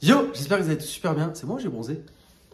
Yo, j'espère que vous allez tous super bien. C'est moi ou j'ai bronzé?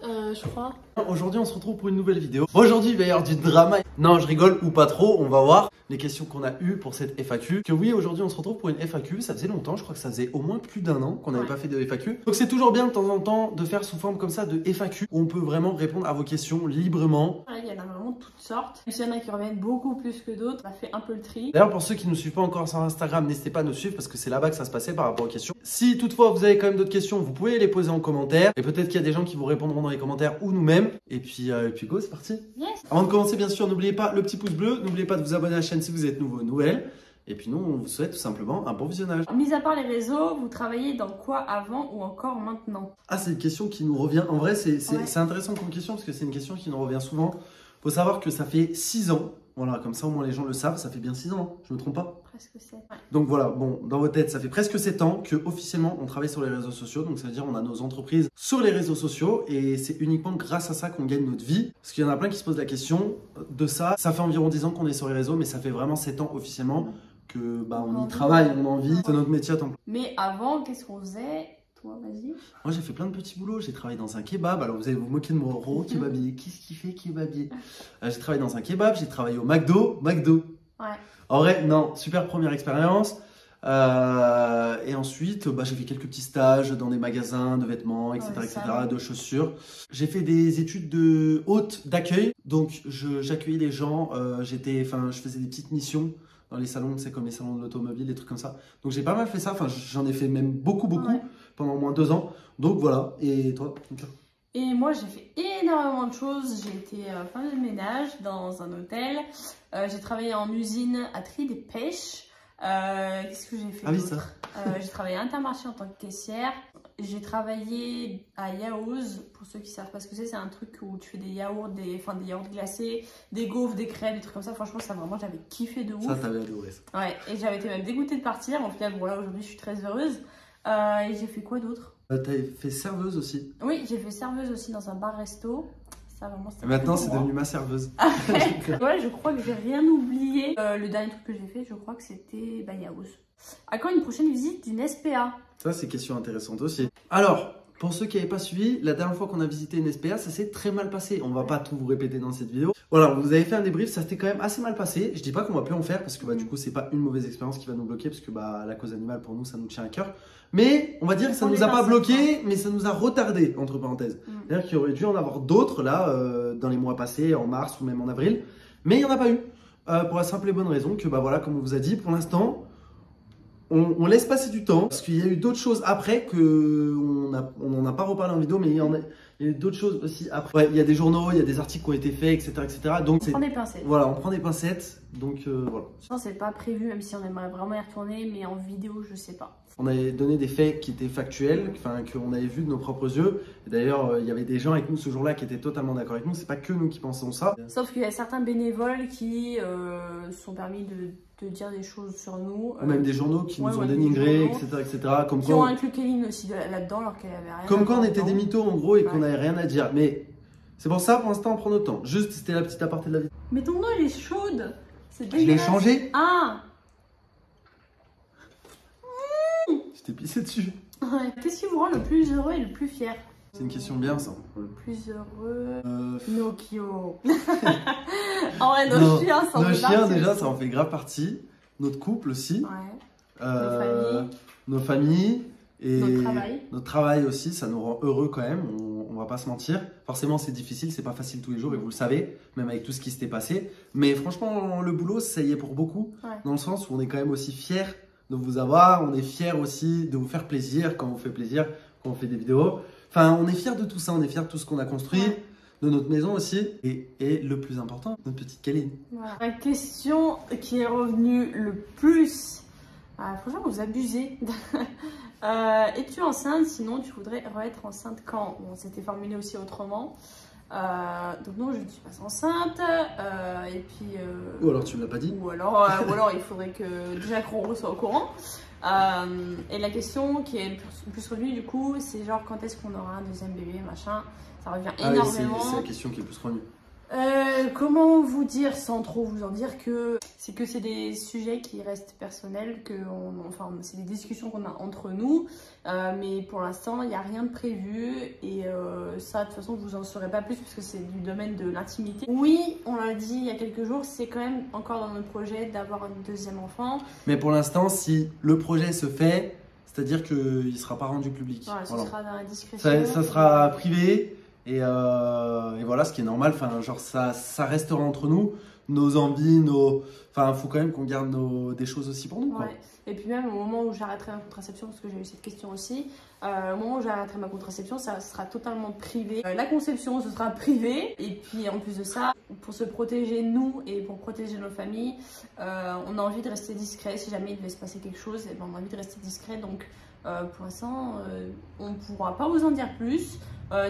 Je crois. Aujourd'hui, on se retrouve pour une nouvelle vidéo. Aujourd'hui, il va y avoir du drama. Non, je rigole ou pas trop. On va voir les questions qu'on a eues pour cette FAQ. Que oui, aujourd'hui, on se retrouve pour une FAQ. Ça faisait longtemps. Je crois que ça faisait au moins plus d'un an qu'on n'avait pas fait de FAQ. Donc, c'est toujours bien de temps en temps de faire sous forme comme ça de FAQ où on peut vraiment répondre à vos questions librement. Il y en a vraiment de toutes sortes. Il y en a qui reviennent beaucoup plus que d'autres. On a fait un peu le tri. D'ailleurs, pour ceux qui ne nous suivent pas encore sur Instagram, n'hésitez pas à nous suivre parce que c'est là-bas que ça se passait par rapport aux questions. Si toutefois vous avez quand même d'autres questions, vous pouvez les poser en commentaire. Et peut-être qu'il y a des gens qui vous répondront dans les commentaires ou nous-mêmes. Et puis go, c'est parti. Yes. Avant de commencer, bien sûr, n'oubliez pas le petit pouce bleu. N'oubliez pas de vous abonner à la chaîne si vous êtes nouveau ou nouvelle. Et puis nous, on vous souhaite tout simplement un bon visionnage. Mis à part les réseaux, vous travaillez dans quoi avant ou encore maintenant? Ah, c'est une question qui nous revient. En vrai, c'est intéressant comme question parce que c'est une question qui nous revient souvent. Faut savoir que ça fait 6 ans. Voilà, comme ça au moins les gens le savent, ça fait bien 6 ans, hein, je me trompe pas? Presque 7. Ouais. Donc voilà, bon, dans vos têtes, ça fait presque 7 ans que officiellement on travaille sur les réseaux sociaux. Donc ça veut dire on a nos entreprises sur les réseaux sociaux et c'est uniquement grâce à ça qu'on gagne notre vie. Parce qu'il y en a plein qui se posent la question de ça. Ça fait environ 10 ans qu'on est sur les réseaux, mais ça fait vraiment 7 ans officiellement que on y travaille, on en vit. C'est notre métier à temps plein. Mais avant, qu'est-ce qu'on faisait? Toi, vas-y. Moi, j'ai fait plein de petits boulots. J'ai travaillé dans un kebab. Alors, vous allez vous moquer de mon rôle kebabier. Qu'est-ce qu'il fait, kebabier? J'ai travaillé dans un kebab. J'ai travaillé au McDo. Ouais. En vrai, non, super première expérience. Et ensuite, j'ai fait quelques petits stages dans des magasins de vêtements, etc., de chaussures. J'ai fait des études de hôte d'accueil. Donc, j'accueillais les gens. Je faisais des petites missions dans les salons, c'est comme les salons de l'automobile, des trucs comme ça. Donc, j'ai pas mal fait ça. Enfin, j'en ai fait même beaucoup. Ouais. Pendant au moins 2 ans. Donc voilà. Et toi? Et moi, j'ai fait énormément de choses. J'ai été femme de ménage dans un hôtel. J'ai travaillé en usine à tri des pêches. Qu'est-ce que j'ai fait d'autre? J'ai travaillé à Intermarché en tant que caissière. J'ai travaillé à Yaouz, pour ceux qui savent pas ce que c'est un truc où tu fais des yaourts, des yaourts glacés, des gaufres, des crêpes, des trucs comme ça. Franchement, ça vraiment, j'avais kiffé de ouf. Ça, t'avais adoré ça. Ouais, et j'avais été même dégoûtée de partir. En final, bon là, aujourd'hui, je suis très heureuse. Et j'ai fait quoi d'autre? T'avais fait serveuse aussi? Oui, j'ai fait serveuse aussi dans un bar-resto. Ça, vraiment, maintenant, c'est devenu ma serveuse. Ouais, je crois que j'ai rien oublié. Le dernier truc que j'ai fait, je crois que c'était Yaouz. À quand une prochaine visite d'une SPA? Ça, c'est une question intéressante aussi. Alors, pour ceux qui n'avaient pas suivi, la dernière fois qu'on a visité une SPA, ça s'est très mal passé. On va pas tout vous répéter dans cette vidéo. Voilà, vous avez fait un débrief, ça s'était quand même assez mal passé. Je dis pas qu'on va plus en faire parce que du coup, c'est pas une mauvaise expérience qui va nous bloquer parce que la cause animale pour nous, ça nous tient à cœur. Mais on va dire que ça nous a pas bloqué, mais ça nous a retardé, entre parenthèses. C'est-à-dire qu'il aurait dû en avoir d'autres là, dans les mois passés, en mars ou même en avril. Mais il n'y en a pas eu. Pour la simple et bonne raison que, voilà, comme on vous a dit, pour l'instant, on laisse passer du temps. Parce qu'il y a eu d'autres choses après on n'en a pas reparlé en vidéo, mais il y a eu d'autres choses aussi après. Ouais, il y a des journaux, il y a des articles qui ont été faits, etc. Donc, on prend des pincettes. Voilà, on prend des pincettes. Donc voilà. Non, c'est pas prévu, même si on aimerait vraiment y retourner, mais en vidéo, je sais pas. On avait donné des faits qui étaient factuels, qu'on avait vus de nos propres yeux. D'ailleurs, il y avait des gens avec nous ce jour-là qui étaient totalement d'accord avec nous. C'est pas que nous qui pensons ça. Sauf qu'il y a certains bénévoles qui se sont permis de dire des choses sur nous. Ou même des journaux qui nous ont dénigrés, etc. Comme qui ont inclus Kéline aussi là-dedans, alors qu'elle avait rien. Comme quoi on était des mythos en gros et qu'on n'avait rien à dire. Mais c'est pour ça, pour l'instant, on prend notre temps. Juste, c'était la petite aparté de la vie. Mais ton eau, elle est chaude. Je l'ai changé. Ah! Je t'ai pissé dessus. Ouais. Qu'est-ce qui vous rend le plus heureux et le plus fier? C'est une question bien, ça. Le plus heureux... Nokio. En vrai, nos chiens, ça en fait partie. Nos chiens, déjà, ça en fait grave partie. Notre couple aussi. Ouais. Nos familles. Et notre travail aussi, ça nous rend heureux quand même, on va pas se mentir. Forcément, c'est difficile, c'est pas facile tous les jours et vous le savez, même avec tout ce qui s'était passé. Mais franchement, le boulot, ça y est pour beaucoup. Dans le sens où on est quand même aussi fiers de vous avoir, on est fiers aussi de vous faire plaisir quand on vous fait plaisir, quand on fait des vidéos. Enfin, on est fiers de tout ça, on est fiers de tout ce qu'on a construit, de notre maison aussi. Et le plus important, notre petite Kéline. Voilà. La question qui est revenue le plus, franchement, vous abusez. Es-tu enceinte? Sinon, tu voudrais être enceinte quand? Bon, c'était formulé aussi autrement. Donc non, je ne suis pas enceinte. Et puis. Ou alors tu ne l'as pas dit. Ou alors il faudrait que déjà qu'on soit au courant. Et la question qui est le plus revenue du coup, c'est genre quand est-ce qu'on aura un deuxième bébé, machin. Ça revient énormément. C'est la question qui est le plus revenue. Comment vous dire sans trop vous en dire que c'est des sujets qui restent personnels, enfin c'est des discussions qu'on a entre nous, mais pour l'instant il n'y a rien de prévu et ça de toute façon vous en saurez pas plus parce que c'est du domaine de l'intimité. Oui, on l'a dit il y a quelques jours, c'est quand même encore dans notre projet d'avoir un deuxième enfant. Mais pour l'instant, si le projet se fait, c'est-à-dire qu'il ne sera pas rendu public. Voilà, ce sera dans la discrétion. Ça sera privé. Et voilà, ce qui est normal, enfin, genre ça restera entre nous, nos envies, enfin, il faut quand même qu'on garde des choses aussi pour nous, quoi. Ouais. Et puis même au moment où j'arrêterai ma contraception, parce que j'ai eu cette question aussi, au moment où j'arrêterai ma contraception, ça sera totalement privé. La conception, ce sera privé. Et puis en plus de ça, pour se protéger nous et pour protéger nos familles, on a envie de rester discret. Si jamais il devait se passer quelque chose, on a envie de rester discret. Donc pour l'instant, on ne pourra pas vous en dire plus.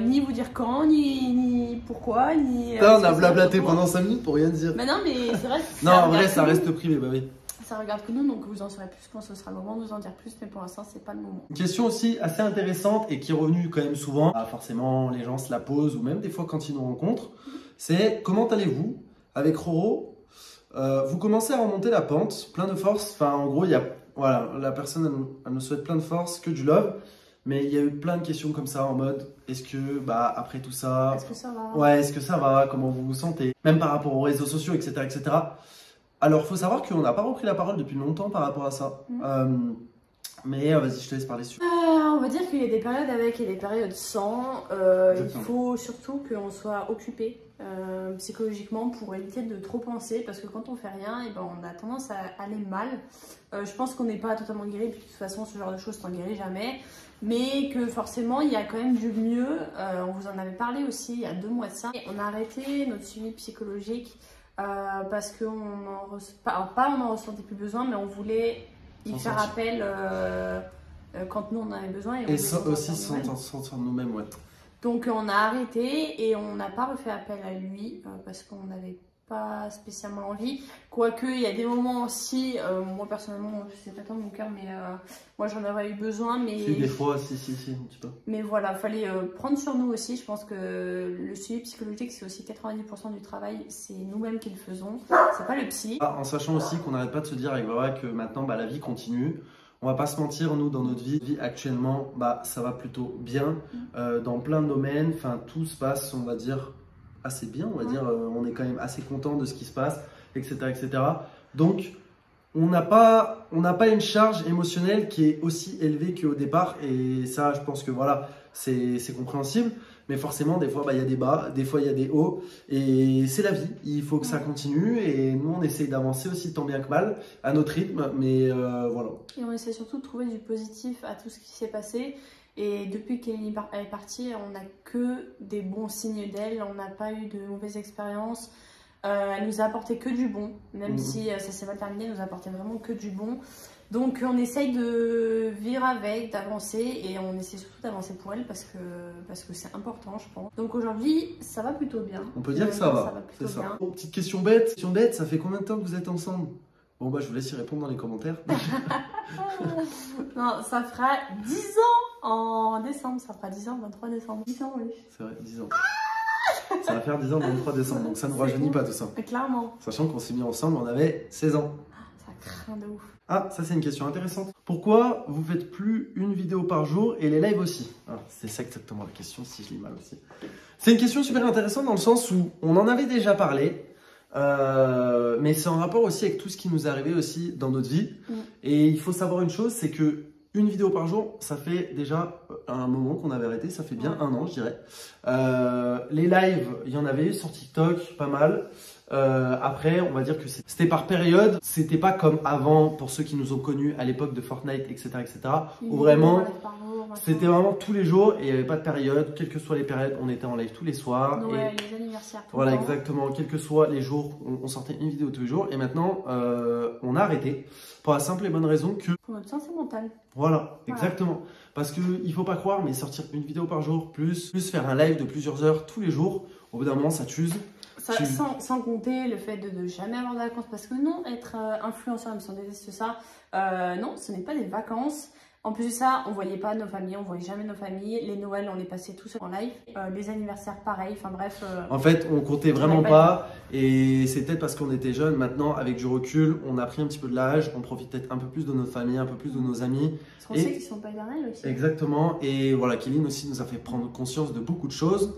Ni vous dire quand, ni pourquoi, ni... on a blablaté pendant 5 minutes pour rien dire. Mais non, mais c'est vrai. Non, en vrai, ça reste privé, bah oui. Ça regarde que nous, donc vous en saurez plus quand ce sera le moment de vous en dire plus, mais pour l'instant, c'est pas le moment. Une question aussi assez intéressante et qui est revenue quand même souvent, forcément les gens se la posent ou même des fois quand ils nous rencontrent, c'est comment allez-vous avec Roro? Vous commencez à remonter la pente, plein de force, enfin en gros, voilà, la personne elle nous souhaite plein de force, que du love. Mais il y a eu plein de questions comme ça en mode, est-ce que, après tout ça... Est-ce que ça va? Ouais, est-ce que ça va? Comment vous vous sentez? Même par rapport aux réseaux sociaux, etc. etc. Alors, il faut savoir qu'on n'a pas repris la parole depuis longtemps par rapport à ça. Mais vas-y, je te laisse parler dessus. On va dire qu'il y a des périodes avec et des périodes sans. Il faut surtout qu'on soit occupé psychologiquement pour éviter de trop penser, parce que quand on fait rien, et on a tendance à aller mal. Je pense qu'on n'est pas totalement guéri, puis de toute façon, ce genre de choses, t'en guéris jamais. Mais que forcément, il y a quand même du mieux. On vous en avait parlé aussi il y a 2 mois de ça. Et on a arrêté notre suivi psychologique parce qu'on en ressentait plus besoin, mais on voulait y faire appel quand nous on en avait besoin. Et aussi sentir nous-mêmes, ouais. Donc on a arrêté et on n'a pas refait appel à lui parce qu'on n'avait pas spécialement envie. Quoique il y a des moments aussi, moi personnellement, c'est pas tant mon cœur, mais moi j'en aurais eu besoin. Mais si, des fois, si, un petit peu. Mais voilà, fallait prendre sur nous aussi. Je pense que le suivi psychologique, c'est aussi 90% du travail, c'est nous-mêmes qui le faisons, c'est pas le psy. En sachant aussi qu'on n'arrête pas de se dire avec Baba que maintenant la vie continue. On va pas se mentir, nous dans notre vie actuellement, ça va plutôt bien dans plein de domaines. Enfin, tout se passe, on va dire, assez bien. On va dire, on est quand même assez content de ce qui se passe, etc., etc. Donc, on n'a pas une charge émotionnelle qui est aussi élevée qu'au départ. Et ça, je pense que voilà, c'est compréhensible. Mais forcément, des fois, il y a des bas, des fois, il y a des hauts. Et c'est la vie. Il faut que ça continue. Et nous, on essaye d'avancer aussi tant bien que mal, à notre rythme. Mais voilà. Et on essaie surtout de trouver du positif à tout ce qui s'est passé. Et depuis qu'elle est partie, on n'a que des bons signes d'elle. On n'a pas eu de mauvaises expériences. Elle nous a apporté que du bon. Même si ça s'est mal terminé, elle nous a apporté vraiment que du bon. Donc on essaye de vivre avec, d'avancer, et on essaie surtout d'avancer pour elle parce que c'est important, je pense. Donc aujourd'hui, ça va plutôt bien. On peut dire que ça va c'est ça. Bon, petite question bête. Question bête, ça fait combien de temps que vous êtes ensemble? Bon je vous laisse y répondre dans les commentaires. Non, ça fera 10 ans en décembre, ça fera 10 ans, 23 décembre. 10 ans, oui. C'est vrai, 10 ans. Ça va faire 10 ans le 23 décembre, donc ça ne nous rajeunit pas tout ça. Clairement. Sachant qu'on s'est mis ensemble, on avait 16 ans. Ça craint de ouf. Ah, ça c'est une question intéressante. Pourquoi vous faites plus une vidéo par jour et les lives aussi? C'est ça exactement la question, si je lis mal aussi. C'est une question super intéressante dans le sens où on en avait déjà parlé, mais c'est en rapport aussi avec tout ce qui nous est arrivé aussi dans notre vie. Et il faut savoir une chose, c'est que une vidéo par jour, ça fait déjà un moment qu'on avait arrêté, ça fait bien 1 an je dirais. Les lives, il y en avait eu sur TikTok, pas mal. Après, on va dire que c'était par période. C'était pas comme avant, pour ceux qui nous ont connus à l'époque de Fortnite, etc. etc. où vraiment, c'était vraiment tous les jours et il n'y avait pas de période. Quelles que soient les périodes, on était en live tous les soirs. Noël, les anniversaires. Voilà, exactement. Quels que soient les jours, on sortait une vidéo tous les jours. Et maintenant, on a arrêté pour la simple et bonne raison que... Pour notre santé mentale. Voilà, exactement. Parce qu'il ne faut pas croire, mais sortir une vidéo par jour, plus faire un live de plusieurs heures tous les jours, au bout d'un moment, ça t'use. Sans compter le fait de ne jamais avoir de vacances, parce que non, être influenceur, même si on déteste ça, non, ce n'est pas des vacances. En plus de ça, on voyait pas nos familles, on voyait jamais nos familles. Les Noëls, on les passait tous en live. Les anniversaires, pareil. Enfin bref. En fait, on comptait vraiment pas. Et c'est peut-être parce qu'on était jeunes. Maintenant, avec du recul, on a pris un petit peu de l'âge. On profite peut-être un peu plus de notre famille, un peu plus de nos amis. Parce qu'on sait qu'ils sont pas éternels aussi. Exactement. Et voilà, Kéline aussi nous a fait prendre conscience de beaucoup de choses.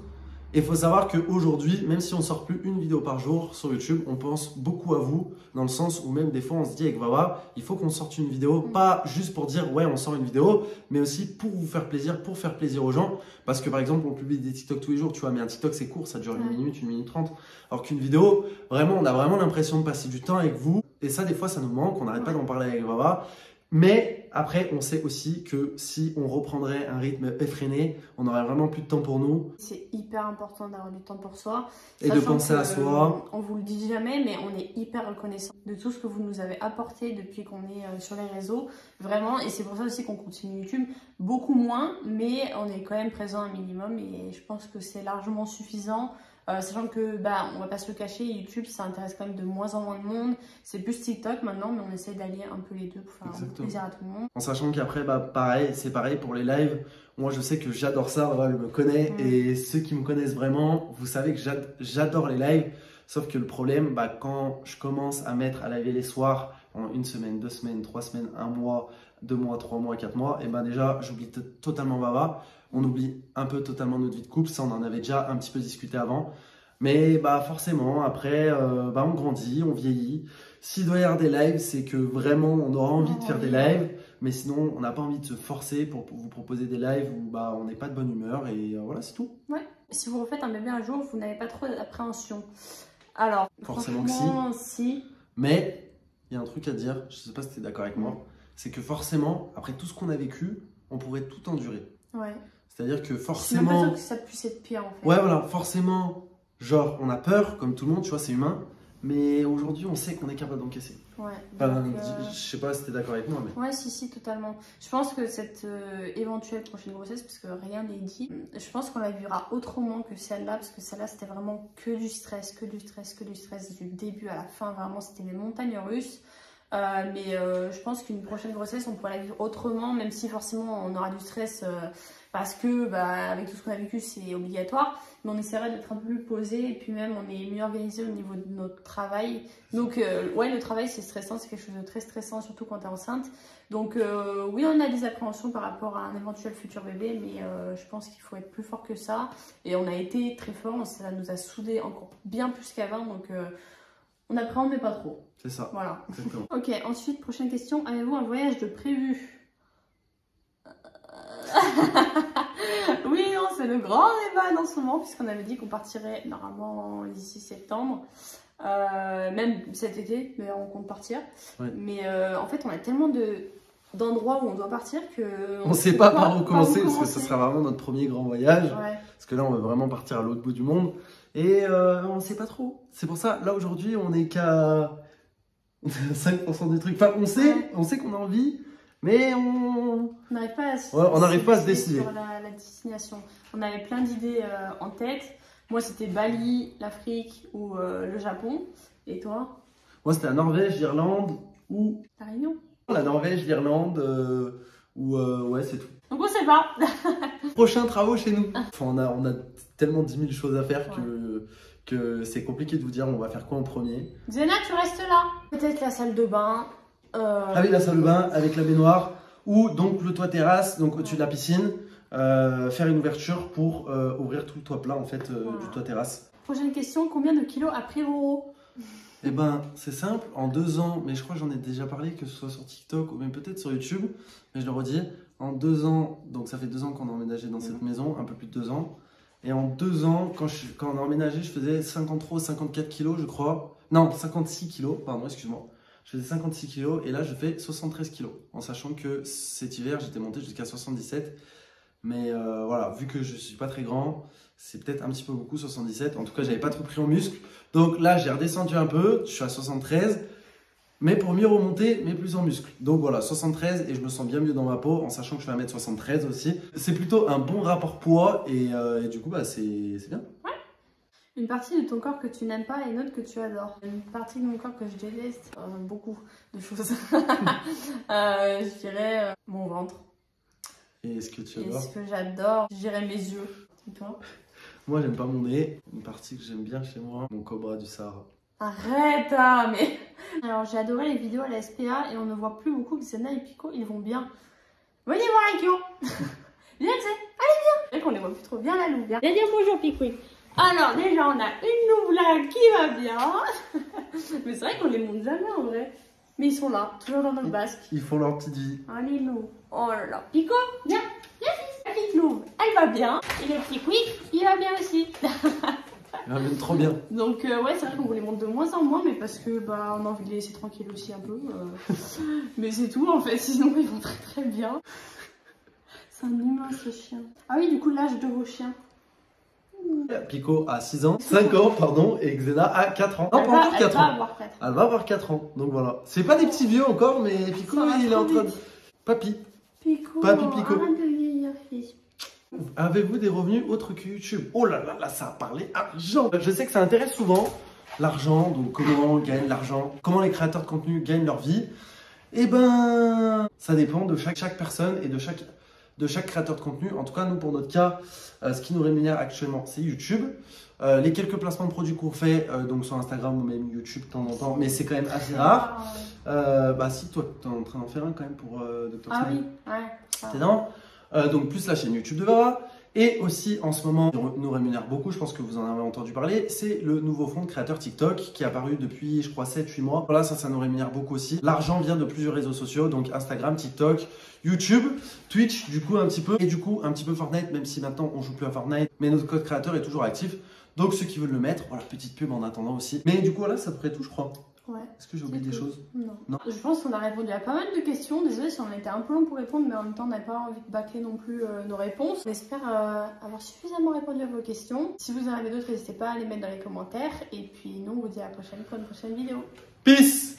Et il faut savoir qu'aujourd'hui, même si on sort plus une vidéo par jour sur YouTube, on pense beaucoup à vous, dans le sens où même des fois on se dit avec Wawa, il faut qu'on sorte une vidéo, pas juste pour dire ouais on sort une vidéo, mais aussi pour vous faire plaisir, pour faire plaisir aux gens. Parce que par exemple on publie des TikTok tous les jours, tu vois, mais un TikTok c'est court, ça dure 1 minute, 1 minute 30. Alors qu'une vidéo, vraiment on a vraiment l'impression de passer du temps avec vous. Et ça des fois ça nous manque, on n'arrête pas d'en parler avec Wawa. Mais après, on sait aussi que si on reprendrait un rythme effréné, on n'aurait vraiment plus de temps pour nous. C'est hyper important d'avoir du temps pour soi. Et de penser à soi. On vous le dit jamais, mais on est hyper reconnaissant de tout ce que vous nous avez apporté depuis qu'on est sur les réseaux. Vraiment, et c'est pour ça aussi qu'on continue YouTube. Beaucoup moins, mais on est quand même présent un minimum et je pense que c'est largement suffisant. Sachant que, on va pas se le cacher, YouTube, ça intéresse quand même de moins en moins de monde. C'est plus TikTok maintenant, mais on essaie d'allier un peu les deux pour faire plaisir à tout le monde. En sachant qu'après, pareil, c'est pareil pour les lives. Moi, je sais que j'adore ça, je me connais. Et ceux qui me connaissent vraiment, vous savez que j'adore les lives. Sauf que le problème, quand je commence à mettre à live les soirs, en 1 semaine, 2 semaines, 3 semaines, 1 mois, 2 mois, 3 mois, 4 mois, et déjà, j'oublie totalement Wawa. On oublie un peu totalement notre vie de couple, ça on en avait déjà un petit peu discuté avant. Mais forcément, après, on grandit, on vieillit. S'il doit y avoir des lives, c'est que vraiment on aura envie de faire des lives. Mais sinon, on n'a pas envie de se forcer pour vous proposer des lives où on n'est pas de bonne humeur. Et voilà, c'est tout. Ouais. Si vous refaites un bébé un jour, vous n'avez pas trop d'appréhension. Alors, forcément que si. Mais il y a un truc à dire, je ne sais pas si tu es d'accord avec moi, c'est que forcément, après tout ce qu'on a vécu, on pourrait tout endurer. Ouais. C'est-à-dire que forcément... Je suis même pas sûre que ça puisse être pire en fait. Ouais, voilà, forcément, genre, on a peur, comme tout le monde, tu vois, c'est humain. Mais aujourd'hui, on sait qu'on est capable d'encaisser. Ouais. Je sais pas si tu es d'accord avec moi, mais... Ouais, si, totalement. Je pense que cette éventuelle prochaine grossesse, parce que rien n'est dit, je pense qu'on la vivra autrement que celle-là, parce que celle-là, c'était vraiment que du stress, du début à la fin. Vraiment, c'était les montagnes russes. Mais je pense qu'une prochaine grossesse, on pourra la vivre autrement, même si forcément on aura du stress parce que avec tout ce qu'on a vécu, c'est obligatoire. Mais on essaiera d'être un peu plus posé et puis même on est mieux organisé au niveau de notre travail. Donc ouais, le travail c'est stressant, c'est quelque chose de très stressant, surtout quand tu es enceinte. Donc oui, on a des appréhensions par rapport à un éventuel futur bébé, mais je pense qu'il faut être plus fort que ça. Et on a été très fort, ça nous a soudés encore bien plus qu'avant. Donc on appréhende mais pas trop. C'est ça. Voilà. Exactement. Ok, ensuite, prochaine question. Avez-vous un voyage de prévu? Oui, non, c'est le grand débat en ce moment, puisqu'on avait dit qu'on partirait normalement d'ici septembre. Même cet été, mais on compte partir. Ouais. Mais en fait, on a tellement d'endroits où on doit partir que... On ne sait pas par où commencer, parce que ce sera vraiment notre premier grand voyage. Ouais. Parce que là, on veut vraiment partir à l'autre bout du monde. Et on ne sait pas trop. C'est pour ça, là, aujourd'hui, on n'est qu'à 5% du truc. Enfin, on sait qu'on a envie, mais on n'arrive pas à se décider sur la destination. On avait plein d'idées en tête. Moi, c'était Bali, l'Afrique ou le Japon. Et toi? Moi, c'était la Norvège, l'Irlande ou... La Réunion? La Norvège, l'Irlande ou... ouais, c'est tout. Donc, on sait pas. Prochains travaux chez nous. Enfin, on a tellement 10 000 choses à faire que c'est compliqué de vous dire on va faire quoi en premier. Zena, tu restes là. Peut-être la salle de bain. Avec la salle de bain, avec la baignoire, ou donc le toit terrasse, donc au-dessus de la piscine, faire une ouverture pour ouvrir tout le toit plat en fait du toit terrasse. Prochaine question, combien de kilos a pris Roro? Eh ben, c'est simple, en 2 ans, mais je crois que j'en ai déjà parlé, que ce soit sur TikTok ou même peut-être sur YouTube, mais je le redis, en 2 ans, donc ça fait 2 ans qu'on a emménagé dans cette maison, un peu plus de 2 ans, et en 2 ans, quand on a emménagé, je faisais 53 54 kilos, je crois, non, 56 kilos, pardon, excuse-moi, je faisais 56 kilos, et là, je fais 73 kilos, en sachant que cet hiver, j'étais monté jusqu'à 77, mais voilà, vu que je suis pas très grand, c'est peut-être un petit peu beaucoup 77. En tout cas, j'avais pas trop pris en muscle. Donc là, j'ai redescendu un peu. Je suis à 73. Mais pour mieux remonter, mais plus en muscle. Donc voilà, 73 et je me sens bien mieux dans ma peau en sachant que je fais 1m73 aussi. C'est plutôt un bon rapport poids et du coup, c'est bien. Ouais. Une partie de ton corps que tu n'aimes pas et une autre que tu adores. Une partie de mon corps que je déteste, beaucoup de choses. Je dirais mon ventre. Et ce que tu Et adores? ce que j'adore, je dirais mes yeux. Et toi? Moi, j'aime pas mon nez. Une partie que j'aime bien chez moi, mon cobra du Sahara. Arrête, hein, mais... Alors, j'ai adoré les vidéos à la SPA et on ne voit plus beaucoup que Xena et Pico, ils vont bien. Venez voir Akio. Viens, tu sais, allez, viens. C'est vrai qu'on les voit plus trop bien, la louve. Viens dire bonjour, Pico. Alors, déjà, on a une louve là qui va bien. Mais c'est vrai qu'on les montre jamais, en vrai. Mais ils sont là, toujours dans notre basque. Ils font leur petite vie. Allez, louve. Oh là là. Pico, viens. Viens, fils. La petite louve, elle va bien. Et le petit Quick, il va bien aussi. Ils ramènent trop bien. Donc ouais, c'est vrai qu'on vous les montre de moins en moins, mais parce que bah on a envie de les laisser tranquilles aussi un peu. Mais c'est tout en fait, sinon ils vont très très bien. C'est un humain ce chien. Ah oui, du coup l'âge de vos chiens. Pico a 6 ans, 5 ans pardon, et Xena a 4 ans. Non, pas encore 4 ans. Elle va avoir 4 ans, donc voilà. C'est pas des petits vieux encore, mais Pico il est en train de... Papy. Pico, Papy Pico. arrête de vieillir, fils. Avez-vous des revenus autres que YouTube? Oh là là, là ça a parlé argent. Je sais que ça intéresse souvent l'argent, donc comment on gagne l'argent, comment les créateurs de contenu gagnent leur vie. Eh ben, ça dépend de chaque personne et de chaque créateur de contenu. En tout cas, nous, pour notre cas, ce qui nous rémunère actuellement, c'est YouTube. Les quelques placements de produits qu'on fait, donc sur Instagram ou même YouTube de temps en temps, mais c'est quand même assez rare. Bah si, toi, tu es en train d'en faire un quand même pour Dr. Ah Smiley. oui, ouais. T'es dans donc plus la chaîne YouTube de Vera. Et aussi en ce moment, nous rémunère beaucoup, je pense que vous en avez entendu parler, c'est le nouveau fonds de créateur TikTok qui est apparu depuis je crois 7-8 mois. Voilà, ça nous rémunère beaucoup aussi. L'argent vient de plusieurs réseaux sociaux, donc Instagram, TikTok, YouTube, Twitch du coup un petit peu, et du coup un petit peu Fortnite, même si maintenant on joue plus à Fortnite, mais notre code créateur est toujours actif. Donc ceux qui veulent le mettre, voilà, petite pub en attendant aussi. Mais du coup voilà, ça devrait tout je crois. Ouais. Est-ce que j'ai oublié des choses? Non. Je pense qu'on a répondu à pas mal de questions. Désolée si on a été un peu long pour répondre, mais en même temps, on n'a pas envie de bâcler non plus nos réponses. J'espère avoir suffisamment répondu à vos questions. Si vous en avez d'autres, n'hésitez pas à les mettre dans les commentaires. Et puis, nous, on vous dit à la prochaine pour une prochaine vidéo. Peace!